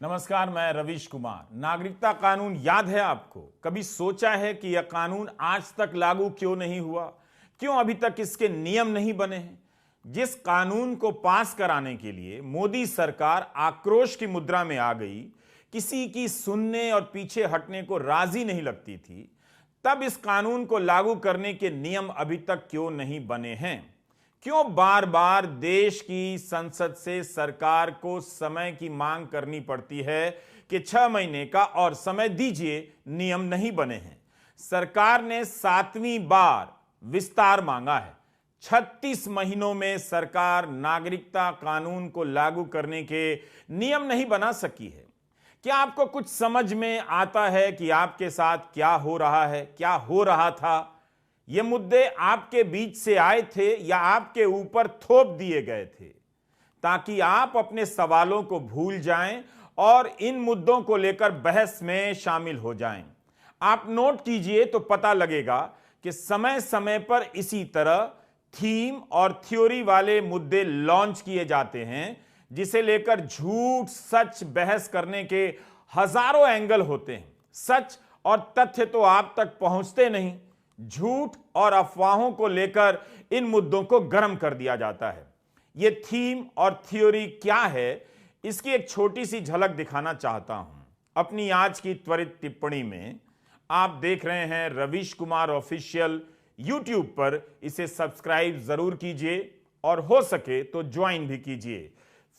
नमस्कार, मैं रवीश कुमार। नागरिकता कानून याद है आपको? कभी सोचा है कि यह कानून आज तक लागू क्यों नहीं हुआ? क्यों अभी तक इसके नियम नहीं बने हैं? जिस कानून को पास कराने के लिए मोदी सरकार आक्रोश की मुद्रा में आ गई, किसी की सुनने और पीछे हटने को राजी नहीं लगती थी, तब इस कानून को लागू करने के नियम अभी तक क्यों नहीं बने हैं? क्यों बार बार देश की संसद से सरकार को समय की मांग करनी पड़ती है कि 6 महीने का और समय दीजिए, नियम नहीं बने हैं? सरकार ने 7वीं बार विस्तार मांगा है। 36 महीनों में सरकार नागरिकता कानून को लागू करने के नियम नहीं बना सकी है। क्या आपको कुछ समझ में आता है कि आपके साथ क्या हो रहा है, क्या हो रहा था? ये मुद्दे आपके बीच से आए थे या आपके ऊपर थोप दिए गए थे ताकि आप अपने सवालों को भूल जाएं और इन मुद्दों को लेकर बहस में शामिल हो जाएं? आप नोट कीजिए तो पता लगेगा कि समय समय पर इसी तरह थीम और थ्योरी वाले मुद्दे लॉन्च किए जाते हैं, जिसे लेकर झूठ सच बहस करने के हजारों एंगल होते हैं। सच और तथ्य तो आप तक पहुंचते नहीं, झूठ और अफवाहों को लेकर इन मुद्दों को गर्म कर दिया जाता है। यह थीम और थ्योरी क्या है, इसकी एक छोटी सी झलक दिखाना चाहता हूं अपनी आज की त्वरित टिप्पणी में। आप देख रहे हैं रवीश कुमार ऑफिशियल यूट्यूब पर। इसे सब्सक्राइब जरूर कीजिए और हो सके तो ज्वाइन भी कीजिए।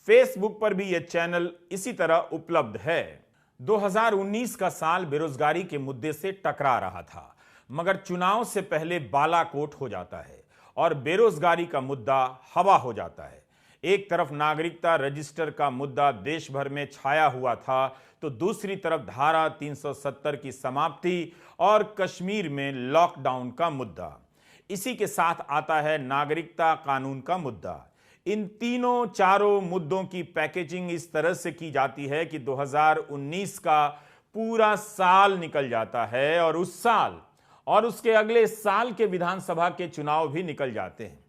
फेसबुक पर भी यह चैनल इसी तरह उपलब्ध है। 2019 का साल बेरोजगारी के मुद्दे से टकरा रहा था, मगर चुनाव से पहले बालाकोट हो जाता है और बेरोजगारी का मुद्दा हवा हो जाता है। एक तरफ नागरिकता रजिस्टर का मुद्दा देश भर में छाया हुआ था, तो दूसरी तरफ धारा 370 की समाप्ति और कश्मीर में लॉकडाउन का मुद्दा। इसी के साथ आता है नागरिकता कानून का मुद्दा। इन तीनों चारों मुद्दों की पैकेजिंग इस तरह से की जाती है कि 2019 का पूरा साल निकल जाता है और उस साल और उसके अगले साल के विधानसभा के चुनाव भी निकल जाते हैं।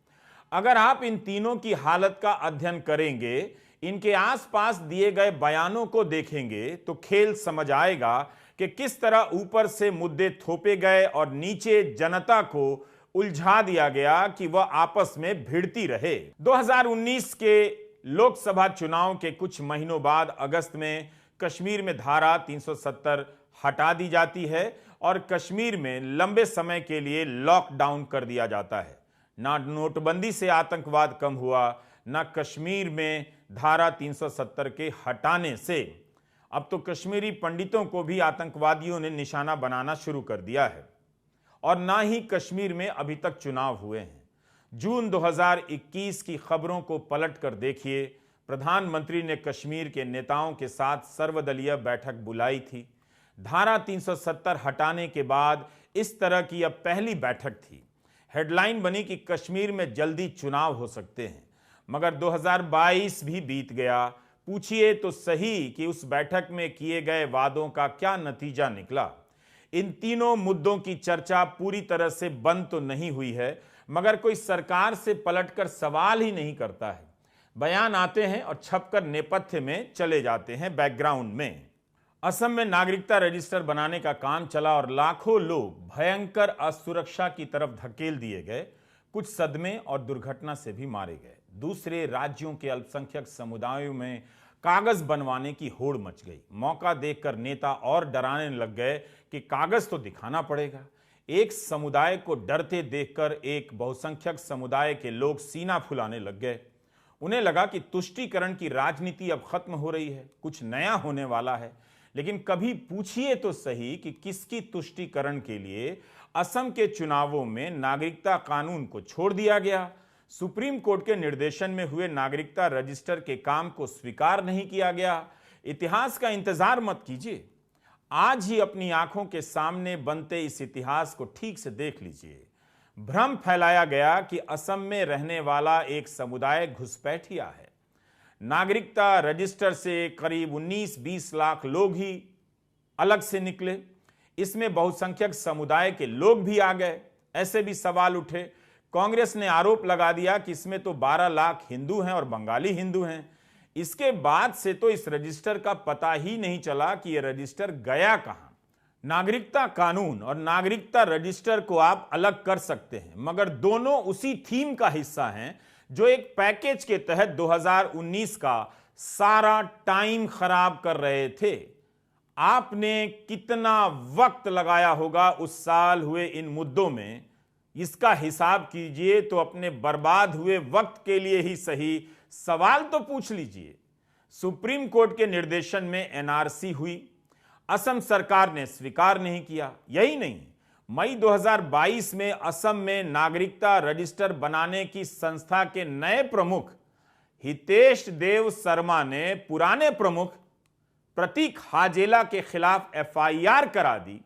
अगर आप इन तीनों की हालत का अध्ययन करेंगे, इनके आसपास दिए गए बयानों को देखेंगे, तो खेल समझ आएगा कि किस तरह ऊपर से मुद्दे थोपे गए और नीचे जनता को उलझा दिया गया कि वह आपस में भिड़ती रहे। 2019 के लोकसभा चुनाव के कुछ महीनों बाद अगस्त में कश्मीर में धारा 370 हटा दी जाती है और कश्मीर में लंबे समय के लिए लॉकडाउन कर दिया जाता है। ना नोटबंदी से आतंकवाद कम हुआ, ना कश्मीर में धारा 370 के हटाने से। अब तो कश्मीरी पंडितों को भी आतंकवादियों ने निशाना बनाना शुरू कर दिया है। और ना ही कश्मीर में अभी तक चुनाव हुए हैं। जून 2021 की खबरों को पलट कर देखिए। प्रधानमंत्री ने कश्मीर के नेताओं के साथ सर्वदलीय बैठक बुलाई थी। धारा 370 हटाने के बाद इस तरह की यह पहली बैठक थी। हेडलाइन बनी कि कश्मीर में जल्दी चुनाव हो सकते हैं, मगर 2022 भी बीत गया। पूछिए तो सही कि उस बैठक में किए गए वादों का क्या नतीजा निकला। इन तीनों मुद्दों की चर्चा पूरी तरह से बंद तो नहीं हुई है, मगर कोई सरकार से पलटकर सवाल ही नहीं करता है। बयान आते हैं और छपकर नेपथ्य में चले जाते हैं, बैकग्राउंड में। असम में नागरिकता रजिस्टर बनाने का काम चला और लाखों लोग भयंकर असुरक्षा की तरफ धकेल दिए गए। कुछ सदमे और दुर्घटना से भी मारे गए। दूसरे राज्यों के अल्पसंख्यक समुदायों में कागज बनवाने की होड़ मच गई। मौका देखकर नेता और डराने लग गए कि कागज तो दिखाना पड़ेगा। एक समुदाय को डरते देखकर एक बहुसंख्यक समुदाय के लोग सीना फुलाने लग गए। उन्हें लगा कि तुष्टीकरण की राजनीति अब खत्म हो रही है, कुछ नया होने वाला है। लेकिन कभी पूछिए तो सही कि किसकी तुष्टीकरण के लिए असम के चुनावों में नागरिकता कानून को छोड़ दिया गया? सुप्रीम कोर्ट के निर्देशन में हुए नागरिकता रजिस्टर के काम को स्वीकार नहीं किया गया? इतिहास का इंतजार मत कीजिए, आज ही अपनी आंखों के सामने बनते इस इतिहास को ठीक से देख लीजिए। भ्रम फैलाया गया कि असम में रहने वाला एक समुदाय घुसपैठिया है। नागरिकता रजिस्टर से करीब 19-20 लाख लोग ही अलग से निकले। इसमें बहुसंख्यक समुदाय के लोग भी आ गए। ऐसे भी सवाल उठे। कांग्रेस ने आरोप लगा दिया कि इसमें तो 12 लाख हिंदू हैं और बंगाली हिंदू हैं। इसके बाद से तो इस रजिस्टर का पता ही नहीं चला कि यह रजिस्टर गया कहां। नागरिकता कानून और नागरिकता रजिस्टर को आप अलग कर सकते हैं, मगर दोनों उसी थीम का हिस्सा हैं जो एक पैकेज के तहत 2019 का सारा टाइम खराब कर रहे थे। आपने कितना वक्त लगाया होगा उस साल हुए इन मुद्दों में, इसका हिसाब कीजिए तो अपने बर्बाद हुए वक्त के लिए ही सही सवाल तो पूछ लीजिए। सुप्रीम कोर्ट के निर्देशन में एनआरसी हुई, असम सरकार ने स्वीकार नहीं किया। यही नहीं, मई 2022 में असम में नागरिकता रजिस्टर बनाने की संस्था के नए प्रमुख हितेश देव शर्मा ने पुराने प्रमुख प्रतीक हाजेला के खिलाफ एफआईआर करा दी,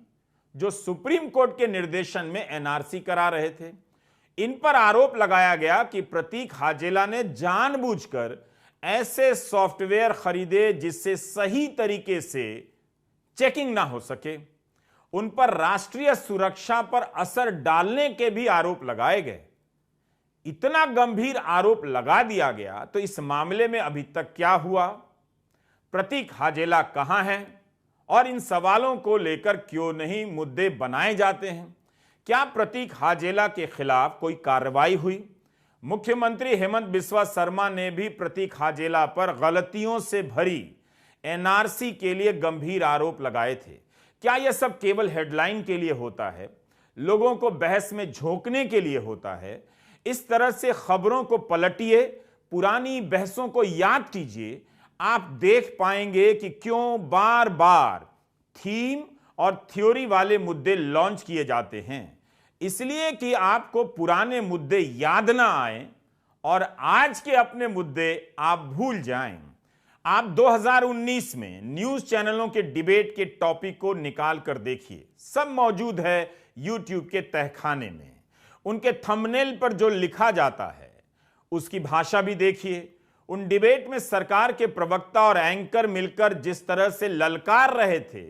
जो सुप्रीम कोर्ट के निर्देशन में एनआरसी करा रहे थे। इन पर आरोप लगाया गया कि प्रतीक हाजेला ने जानबूझकर ऐसे सॉफ्टवेयर खरीदे जिससे सही तरीके से चेकिंग ना हो सके। उन पर राष्ट्रीय सुरक्षा पर असर डालने के भी आरोप लगाए गए। इतना गंभीर आरोप लगा दिया गया तो इस मामले में अभी तक क्या हुआ? प्रतीक हाजेला कहां है और इन सवालों को लेकर क्यों नहीं मुद्दे बनाए जाते हैं? क्या प्रतीक हाजेला के खिलाफ कोई कार्रवाई हुई? मुख्यमंत्री हेमंत बिस्वा शर्मा ने भी प्रतीक हाजेला पर गलतियों से भरी एनआरसी के लिए गंभीर आरोप लगाए थे। क्या यह सब केवल हेडलाइन के लिए होता है, लोगों को बहस में झोंकने के लिए होता है? इस तरह से खबरों को पलटिए, पुरानी बहसों को याद कीजिए, आप देख पाएंगे कि क्यों बार बार थीम और थ्योरी वाले मुद्दे लॉन्च किए जाते हैं। इसलिए कि आपको पुराने मुद्दे याद ना आए और आज के अपने मुद्दे आप भूल जाएं। आप 2019 में न्यूज चैनलों के डिबेट के टॉपिक को निकाल कर देखिए, सब मौजूद है यूट्यूब के तहखाने में। उनके थंबनेल पर जो लिखा जाता है उसकी भाषा भी देखिए। उन डिबेट में सरकार के प्रवक्ता और एंकर मिलकर जिस तरह से ललकार रहे थे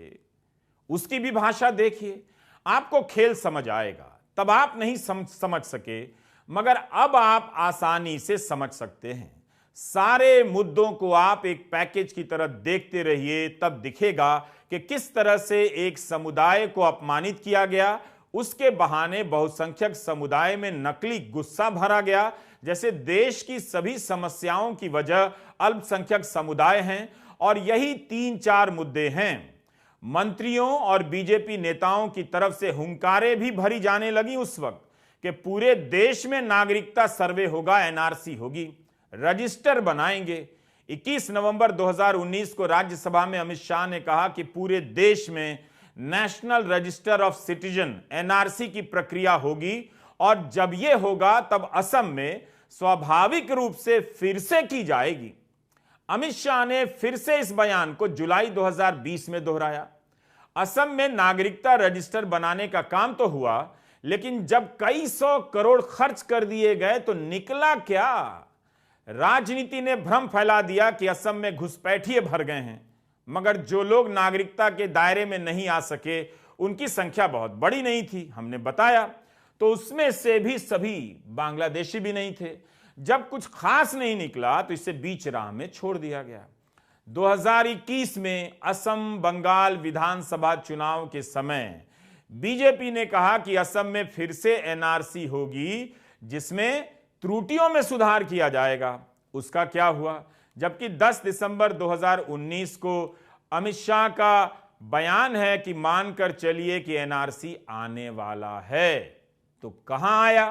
उसकी भी भाषा देखिए, आपको खेल समझ आएगा। तब आप नहीं समझ सके, मगर अब आप आसानी से समझ सकते हैं। सारे मुद्दों को आप एक पैकेज की तरह देखते रहिए, तब दिखेगा कि किस तरह से एक समुदाय को अपमानित किया गया, उसके बहाने बहुसंख्यक समुदाय में नकली गुस्सा भरा गया, जैसे देश की सभी समस्याओं की वजह अल्पसंख्यक समुदाय हैं। और यही 3-4 मुद्दे हैं। मंत्रियों और बीजेपी नेताओं की तरफ से हुंकारें भी भरी जाने लगी उस वक्त कि पूरे देश में नागरिकता सर्वे होगा, एनआरसी होगी, रजिस्टर बनाएंगे। 21 नवंबर 2019 को राज्यसभा में अमित शाह ने कहा कि पूरे देश में national register of citizen NRC की प्रक्रिया होगी और जब यह होगा तब असम में स्वाभाविक रूप से फिर से की जाएगी। अमित शाह ने फिर से इस बयान को जुलाई 2020 में दोहराया। असम में नागरिकता रजिस्टर बनाने का काम तो हुआ, लेकिन जब कई 100 करोड़ खर्च कर दिए गए तो निकला क्या? राजनीति ने भ्रम फैला दिया कि असम में घुसपैठिए भर गए हैं, मगर जो लोग नागरिकता के दायरे में नहीं आ सके उनकी संख्या बहुत बड़ी नहीं थी, हमने बताया। तो उसमें से भी सभी बांग्लादेशी भी नहीं थे। जब कुछ खास नहीं निकला तो इसे बीच राह में छोड़ दिया गया। 2021 में असम बंगाल विधानसभा चुनाव के समय बीजेपी ने कहा कि असम में फिर से एनआरसी होगी जिसमें त्रुटियों में सुधार किया जाएगा। उसका क्या हुआ? जबकि 10 दिसंबर 2019 को अमित शाह का बयान है कि मानकर चलिए कि एनआरसी आने वाला है, तो कहां आया?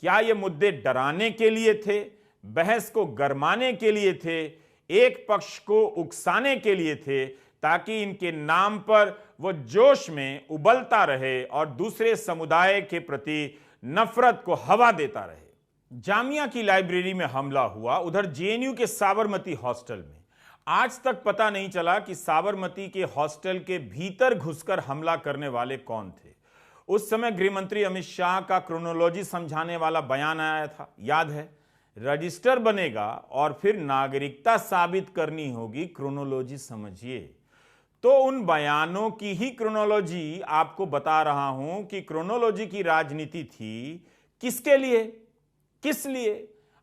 क्या ये मुद्दे डराने के लिए थे, बहस को गरमाने के लिए थे, एक पक्ष को उकसाने के लिए थे, ताकि इनके नाम पर वो जोश में उबलता रहे और दूसरे समुदाय के प्रति नफरत को हवा देता रहे? जामिया की लाइब्रेरी में हमला हुआ, उधर जेएनयू के साबरमती हॉस्टल में आज तक पता नहीं चला कि साबरमती के हॉस्टल के भीतर घुसकर हमला करने वाले कौन थे। उस समय गृहमंत्री अमित शाह का क्रोनोलॉजी समझाने वाला बयान आया था, याद है? रजिस्टर बनेगा और फिर नागरिकता साबित करनी होगी, क्रोनोलॉजी समझिए। तो उन बयानों की ही क्रोनोलॉजी आपको बता रहा हूं कि क्रोनोलॉजी की राजनीति थी किसके लिए, किस लिए?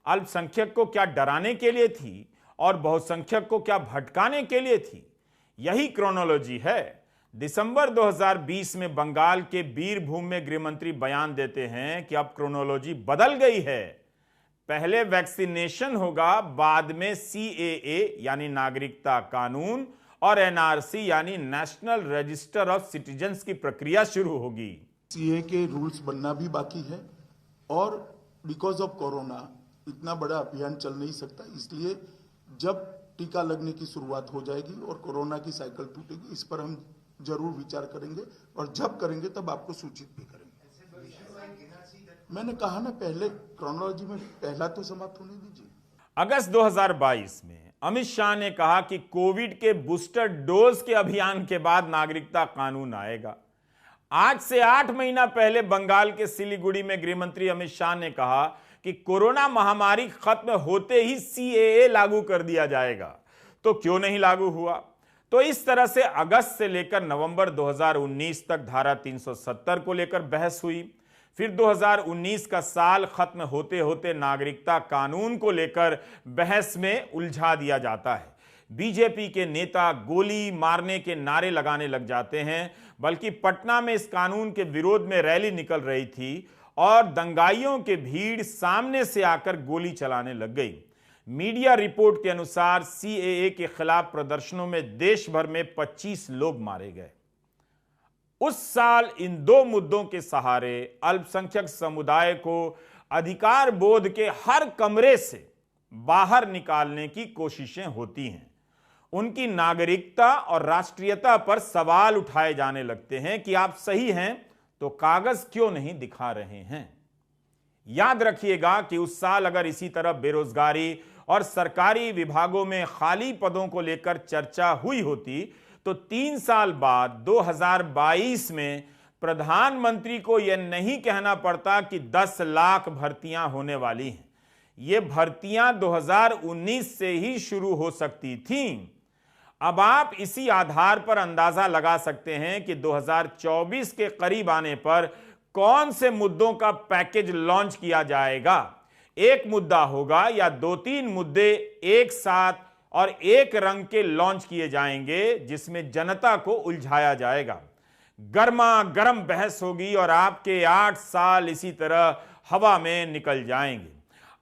अल्पसंख्यक को क्या डराने के लिए थी और बहुसंख्यक को क्या भटकाने के लिए थी? यही क्रोनोलॉजी है। दिसंबर 2020 में बंगाल के बीरभूम में गृहमंत्री बयान देते हैं कि अब क्रोनोलॉजी बदल गई है, पहले वैक्सीनेशन होगा, बाद में CAA यानी नागरिकता कानून और NRC यानी नेशनल रजिस्टर ऑफ सिटीजन्स की प्रक्रिया शुरू होगी। CAA के रूल्स बनना भी बाकी है और बिकॉज ऑफ कोरोना इतना बड़ा अभियान चल नहीं सकता, इसलिए जब टीका लगने की शुरुआत हो जाएगी और कोरोना की साइकिल टूटेगी, इस पर हम जरूर विचार करेंगे और जब करेंगे तब आपको सूचित भी करेंगे। मैंने कहा ना, पहले क्रोनोलॉजी में पहला तो समाप्त होने दीजिए। अगस्त 2022 में अमित शाह ने कहा कि कोविड के बूस्टर डोज के अभियान के बाद नागरिकता कानून आएगा। आज से 8 महीना पहले बंगाल के सिलीगुड़ी में गृहमंत्री अमित शाह ने कहा कि कोरोना महामारी खत्म होते ही CAA लागू कर दिया जाएगा। तो क्यों नहीं लागू हुआ? तो इस तरह से अगस्त से लेकर नवंबर 2019 तक धारा 370 को लेकर बहस हुई। फिर 2019 का साल खत्म होते होते नागरिकता कानून को लेकर बहस में उलझा दिया जाता है। बीजेपी के नेता गोली मारने के नारे लगाने लग जाते हैं, बल्कि पटना में इस कानून के विरोध में रैली निकल रही थी और दंगाइयों की भीड़ सामने से आकर गोली चलाने लग गई। मीडिया रिपोर्ट के अनुसार CAA के खिलाफ प्रदर्शनों में देश भर में 25 लोग मारे गए। उस साल इन दो मुद्दों के सहारे अल्पसंख्यक समुदाय को अधिकार बोध के हर कमरे से बाहर निकालने की कोशिशें होती हैं। उनकी नागरिकता और राष्ट्रीयता पर सवाल उठाए जाने लगते हैं कि आप सही हैं तो कागज क्यों नहीं दिखा रहे हैं। याद रखिएगा कि उस साल अगर इसी तरह बेरोजगारी और सरकारी विभागों में खाली पदों को लेकर चर्चा हुई होती तो 3 साल बाद 2022 में प्रधानमंत्री को यह नहीं कहना पड़ता कि 10 लाख भर्तियां होने वाली हैं। ये भर्तियां 2019 से ही शुरू हो सकती थीं। अब आप इसी आधार पर अंदाजा लगा सकते हैं कि 2024 के करीब आने पर कौन से मुद्दों का पैकेज लॉन्च किया जाएगा। एक मुद्दा होगा या 2-3 मुद्दे एक साथ और एक रंग के लॉन्च किए जाएंगे जिसमें जनता को उलझाया जाएगा। गर्मा गर्म बहस होगी और आपके 8 साल इसी तरह हवा में निकल जाएंगे।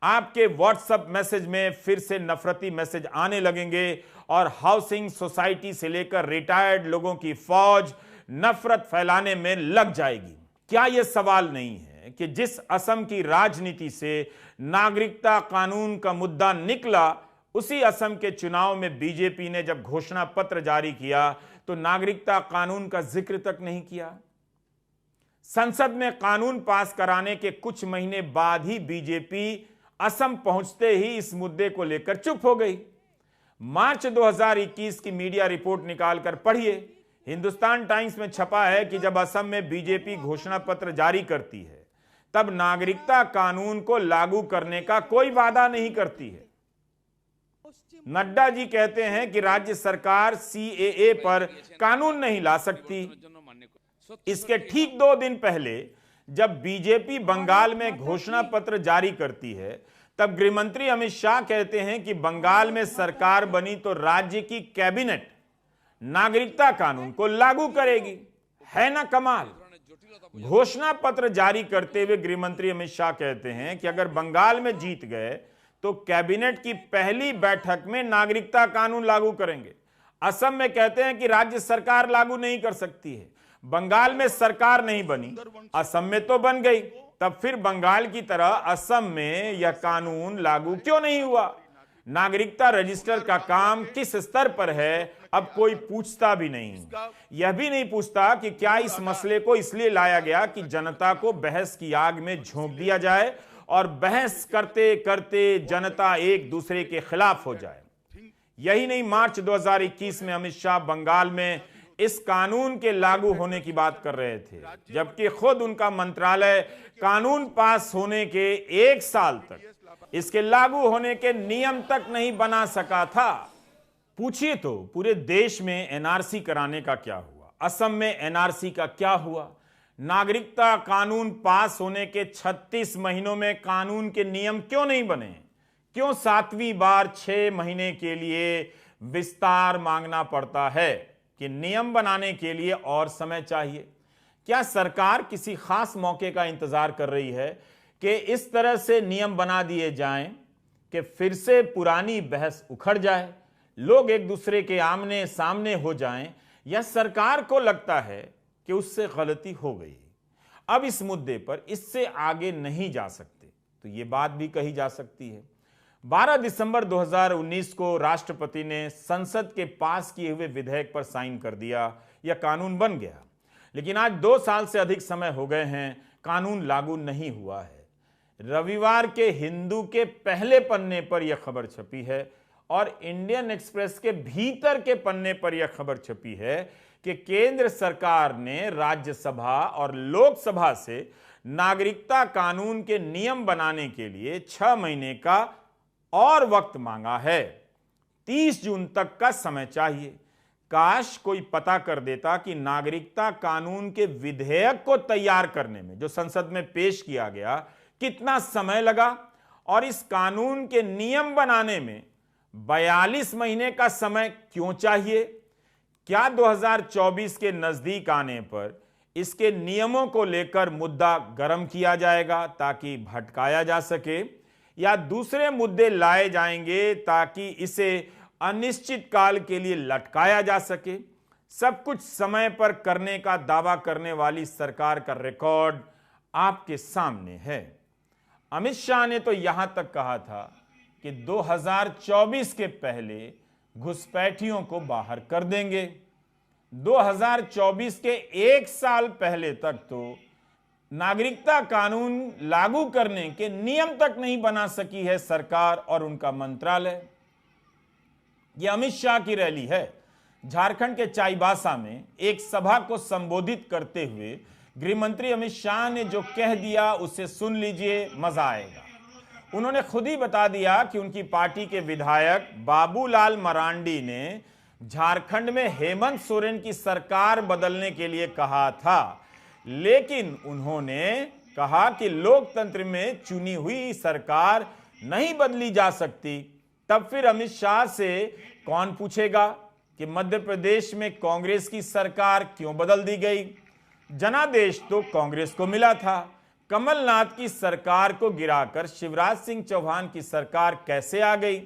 आपके व्हाट्सएप मैसेज में फिर से नफरती मैसेज आने लगेंगे और हाउसिंग सोसाइटी से लेकर रिटायर्ड लोगों की फौज नफरत फैलाने में लग जाएगी। क्या यह सवाल नहीं है कि जिस असम की राजनीति से नागरिकता कानून का मुद्दा निकला, उसी असम के चुनाव में बीजेपी ने जब घोषणा पत्र जारी किया तो नागरिकता कानून का जिक्र तक नहीं किया। संसद में कानून पास कराने के कुछ महीने बाद ही बीजेपी असम पहुंचते ही इस मुद्दे को लेकर चुप हो गई। मार्च 2021 की मीडिया रिपोर्ट निकालकर पढ़िए। हिंदुस्तान टाइम्स में छपा है कि जब असम में बीजेपी घोषणा पत्र जारी करती है तब नागरिकता कानून को लागू करने का कोई वादा नहीं करती है। नड्डा जी कहते हैं कि राज्य सरकार CAA पर कानून नहीं ला सकती। इसके ठीक 2 दिन पहले जब बीजेपी बंगाल में घोषणा पत्र जारी करती है तब गृहमंत्री अमित शाह कहते हैं कि बंगाल में सरकार बनी तो राज्य की कैबिनेट नागरिकता कानून को लागू करेगी। है ना कमाल। घोषणा पत्र जारी करते हुए गृहमंत्री अमित शाह कहते हैं कि अगर बंगाल में जीत गए तो कैबिनेट की पहली बैठक में नागरिकता कानून लागू करेंगे। असम में कहते हैं कि राज्य सरकार लागू नहीं कर सकती है। बंगाल में सरकार नहीं बनी, असम में तो बन गई। तब फिर बंगाल की तरह असम में यह कानून लागू क्यों नहीं हुआ? नागरिकता रजिस्टर का काम किस स्तर पर है, अब कोई पूछता भी नहीं। यह भी नहीं पूछता कि क्या इस मसले को इसलिए लाया गया कि जनता को बहस की आग में झोंक दिया जाए और बहस करते करते जनता एक दूसरे के खिलाफ हो जाए। यही नहीं, मार्च 2021 में अमित शाह बंगाल में इस कानून के लागू होने की बात कर रहे थे, जबकि खुद उनका मंत्रालय कानून पास होने के 1 साल तक इसके लागू होने के नियम तक नहीं बना सका था। पूछिए तो पूरे देश में NRC कराने का क्या हुआ, असम में NRC का क्या हुआ? नागरिकता कानून पास होने के 36 महीनों में कानून के नियम क्यों नहीं बने? क्यों 7वीं बार 6 महीने के लिए विस्तार मांगना पड़ता है कि नियम बनाने के लिए और समय चाहिए? क्या सरकार किसी खास मौके का इंतजार कर रही है कि इस तरह से नियम बना दिए जाएं कि फिर से पुरानी बहस उखड़ जाए, लोग एक दूसरे के आमने सामने हो जाएं, या सरकार को लगता है कि उससे गलती हो गई, अब इस मुद्दे पर इससे आगे नहीं जा सकते? तो यह बात भी कही जा सकती है। 12 दिसंबर 2019 को राष्ट्रपति ने संसद के पास किए हुए विधेयक पर साइन कर दिया, यह कानून बन गया। लेकिन आज 2 साल से अधिक समय हो गए हैं, कानून लागू नहीं हुआ है। रविवार के हिंदू के पहले पन्ने पर यह खबर छपी है और इंडियन एक्सप्रेस के भीतर के पन्ने पर यह खबर छपी है कि केंद्र सरकार ने राज्यसभा और लोकसभा से नागरिकता कानून के नियम बनाने के लिए 6 महीने का और वक्त मांगा है। 30 जून तक का समय चाहिए। काश कोई पता कर देता कि नागरिकता कानून के विधेयक को तैयार करने में, जो संसद में पेश किया गया, कितना समय लगा और इस कानून के नियम बनाने में 42 महीने का समय क्यों चाहिए। क्या 2024 के नजदीक आने पर इसके नियमों को लेकर मुद्दा गर्म किया जाएगा ताकि भटकाया जा सके, या दूसरे मुद्दे लाए जाएंगे ताकि इसे अनिश्चित काल के लिए लटकाया जा सके? सब कुछ समय पर करने का दावा करने वाली सरकार का रिकॉर्ड आपके सामने है। अमित शाह ने तो यहां तक कहा था कि 2024 के पहले घुसपैठियों को बाहर कर देंगे। 2024 के 1 साल पहले तक तो नागरिकता कानून लागू करने के नियम तक नहीं बना सकी है सरकार और उनका मंत्रालय। यह अमित शाह की रैली है। झारखंड के चाईबासा में एक सभा को संबोधित करते हुए गृहमंत्री अमित शाह ने जो कह दिया उसे सुन लीजिए, मजा आएगा। उन्होंने खुद ही बता दिया कि उनकी पार्टी के विधायक बाबूलाल मरांडी ने झारखंड में हेमंत सोरेन की सरकार बदलने के लिए कहा था, लेकिन उन्होंने कहा कि लोकतंत्र में चुनी हुई सरकार नहीं बदली जा सकती। तब फिर अमित शाह से कौन पूछेगा कि मध्य प्रदेश में कांग्रेस की सरकार क्यों बदल दी गई? जनादेश तो कांग्रेस को मिला था। कमलनाथ की सरकार को गिराकर शिवराज सिंह चौहान की सरकार कैसे आ गई?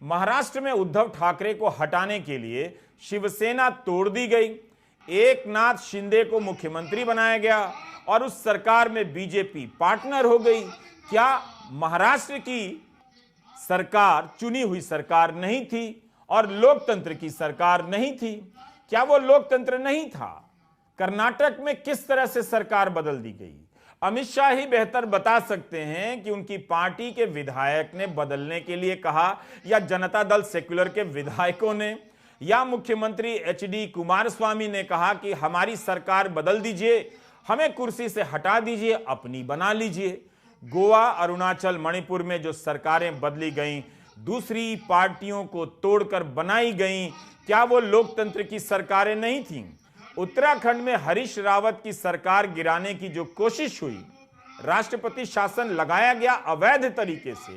महाराष्ट्र में उद्धव ठाकरे को हटाने के लिए शिवसेना तोड़ दी गई। एकनाथ शिंदे को मुख्यमंत्री बनाया गया और उस सरकार में बीजेपी पार्टनर हो गई। क्या महाराष्ट्र की सरकार चुनी हुई सरकार नहीं थी और लोकतंत्र की सरकार नहीं थी? क्या वो लोकतंत्र नहीं था? कर्नाटक में किस तरह से सरकार बदल दी गई? अमित शाह ही बेहतर बता सकते हैं कि उनकी पार्टी के विधायक ने बदलने के लिए कहा, या जनता दल सेक्युलर के विधायकों ने, या मुख्यमंत्री HD कुमारस्वामी ने कहा कि हमारी सरकार बदल दीजिए, हमें कुर्सी से हटा दीजिए, अपनी बना लीजिए। गोवा, अरुणाचल, मणिपुर में जो सरकारें बदली गईं, दूसरी पार्टियों को तोड़कर बनाई गईं, क्या वो लोकतंत्र की सरकारें नहीं थीं? उत्तराखंड में हरीश रावत की सरकार गिराने की जो कोशिश हुई, राष्ट्रपति शासन लगाया गया अवैध तरीके से,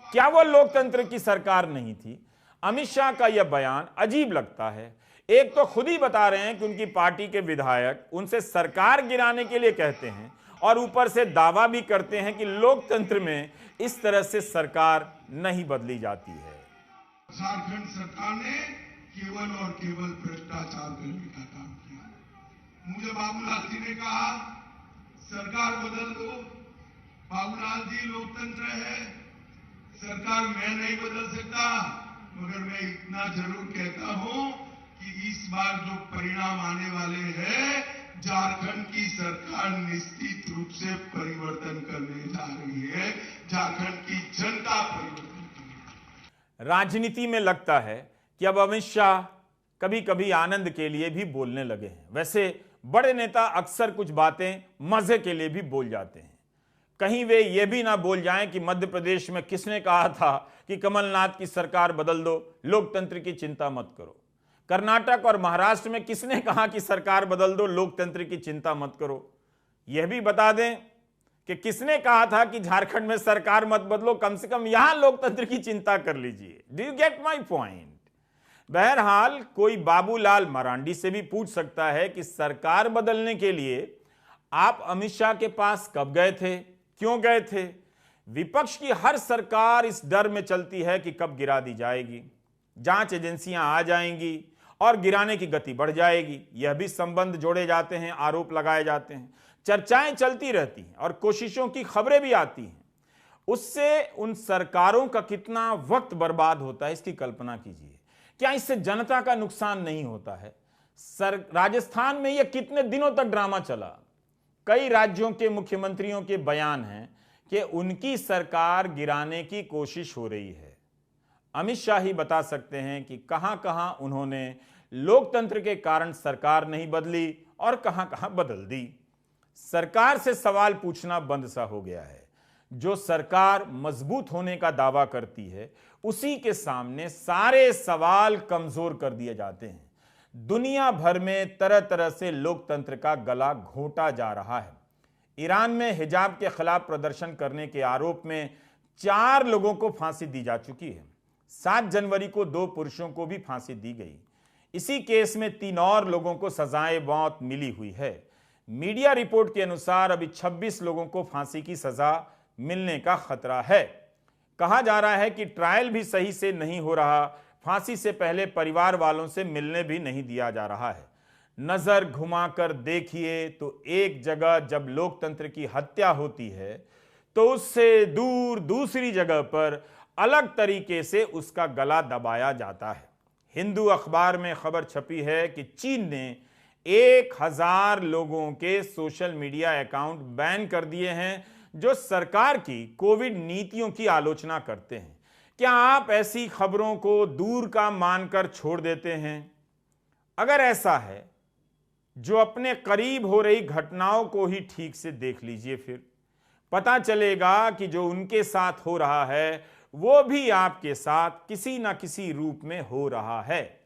क्या वो लोकतंत्र की सरकार नहीं थी? अमित शाह का यह बयान अजीब लगता है। एक तो खुद ही बता रहे हैं कि उनकी पार्टी के विधायक उनसे सरकार गिराने के लिए कहते हैं और ऊपर से दावा भी करते हैं कि लोकतंत्र में इस तरह से सरकार नहीं बदली जाती है। झारखंड सरकार ने केवल और केवल भ्रष्टाचार करने का काम किया। मुझे बाबूलाल जी ने कहा सरकार बदल दो। बाबूलाल जी, लोकतंत्र है, सरकार मैं नहीं बदल सकता, मगर मैं इतना जरूर कहता हूं कि इस बार जो परिणाम आने वाले हैं, झारखंड की सरकार निश्चित रूप से परिवर्तन करने जा रही है। झारखंड की जनता परिवर्तन करेगी। राजनीति में लगता है कि अब अमित शाह कभी कभी आनंद के लिए भी बोलने लगे हैं। वैसे बड़े नेता अक्सर कुछ बातें मजे के लिए भी बोल जाते हैं। कहीं वे ये भी ना बोल जाएं कि मध्य प्रदेश में किसने कहा था कि कमलनाथ की सरकार बदल दो, लोकतंत्र की चिंता मत करो। कर्नाटक और महाराष्ट्र में किसने कहा कि सरकार बदल दो, लोकतंत्र की चिंता मत करो। यह भी बता दें कि किसने कहा था कि झारखंड में सरकार मत बदलो, कम से कम यहां लोकतंत्र की चिंता कर लीजिए। Do you get my point? बहरहाल कोई बाबूलाल मरांडी से भी पूछ सकता है कि सरकार बदलने के लिए आप अमित शाह के पास कब गए थे, क्यों गए थे? विपक्ष की हर सरकार इस डर में चलती है कि कब गिरा दी जाएगी, जांच एजेंसियां आ जाएंगी और गिराने की गति बढ़ जाएगी। यह भी संबंध जोड़े जाते हैं, आरोप लगाए जाते हैं, चर्चाएं चलती रहती हैं और कोशिशों की खबरें भी आती हैं। उससे उन सरकारों का कितना वक्त बर्बाद होता है, इसकी कल्पना कीजिए। क्या इससे जनता का नुकसान नहीं होता है? राजस्थान में यह कितने दिनों तक ड्रामा चला। कई राज्यों के मुख्यमंत्रियों के बयान हैं कि उनकी सरकार गिराने की कोशिश हो रही है। अमित शाह ही बता सकते हैं कि कहां कहां उन्होंने लोकतंत्र के कारण सरकार नहीं बदली और कहां कहां बदल दी। सरकार से सवाल पूछना बंद सा हो गया है। जो सरकार मजबूत होने का दावा करती है, उसी के सामने सारे सवाल कमजोर कर दिए जाते हैं। दुनिया भर में तरह तरह से लोकतंत्र का गला घोंटा जा रहा है। ईरान में हिजाब के खिलाफ प्रदर्शन करने के आरोप में 4 लोगों को फांसी दी जा चुकी है। 7 जनवरी को 2 पुरुषों को भी फांसी दी गई। इसी केस में 3 और लोगों को सजाए मौत मिली हुई है। मीडिया रिपोर्ट के अनुसार अभी 26 लोगों को फांसी की सजा मिलने का खतरा है। कहा जा रहा है कि ट्रायल भी सही से नहीं हो रहा, फांसी से पहले परिवार वालों से मिलने भी नहीं दिया जा रहा है। नजर घुमाकर देखिए तो एक जगह जब लोकतंत्र की हत्या होती है तो उससे दूर दूसरी जगह पर अलग तरीके से उसका गला दबाया जाता है। हिंदू अखबार में खबर छपी है कि चीन ने 1000 लोगों के सोशल मीडिया अकाउंट बैन कर दिए हैं जो सरकार की कोविड नीतियों की आलोचना करते हैं। क्या आप ऐसी खबरों को दूर का मानकर छोड़ देते हैं? अगर ऐसा है, जो अपने करीब हो रही घटनाओं को ही ठीक से देख लीजिए, फिर पता चलेगा कि जो उनके साथ हो रहा है वो भी आपके साथ किसी ना किसी रूप में हो रहा है।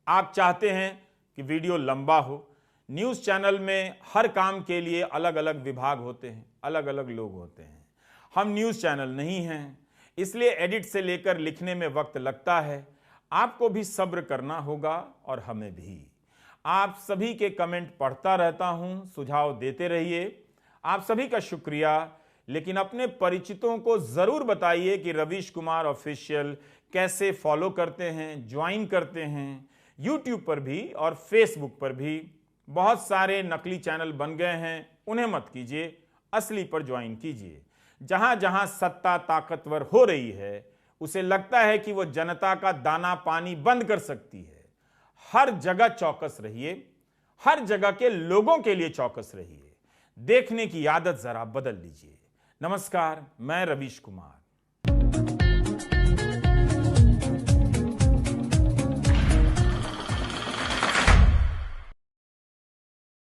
आप चाहते हैं कि वीडियो लंबा हो। न्यूज़ चैनल में हर काम के लिए अलग अलग विभाग होते हैं, अलग अलग लोग होते हैं। हम न्यूज़ चैनल नहीं हैं, इसलिए एडिट से लेकर लिखने में वक्त लगता है। आपको भी सब्र करना होगा और हमें भी। आप सभी के कमेंट पढ़ता रहता हूं, सुझाव देते रहिए। आप सभी का शुक्रिया। लेकिन अपने परिचितों को जरूर बताइए कि रवीश कुमार ऑफिशियल कैसे फॉलो करते हैं, ज्वाइन करते हैं। यूट्यूब पर भी और फेसबुक पर भी बहुत सारे नकली चैनल बन गए हैं, उन्हें मत कीजिए, असली पर ज्वाइन कीजिए। जहां जहां सत्ता ताकतवर हो रही है, उसे लगता है कि वह जनता का दाना पानी बंद कर सकती है। हर जगह चौकस रहिए, हर जगह के लोगों के लिए चौकस रहिए। देखने की आदत जरा बदल लीजिए। नमस्कार, मैं रवीश कुमार।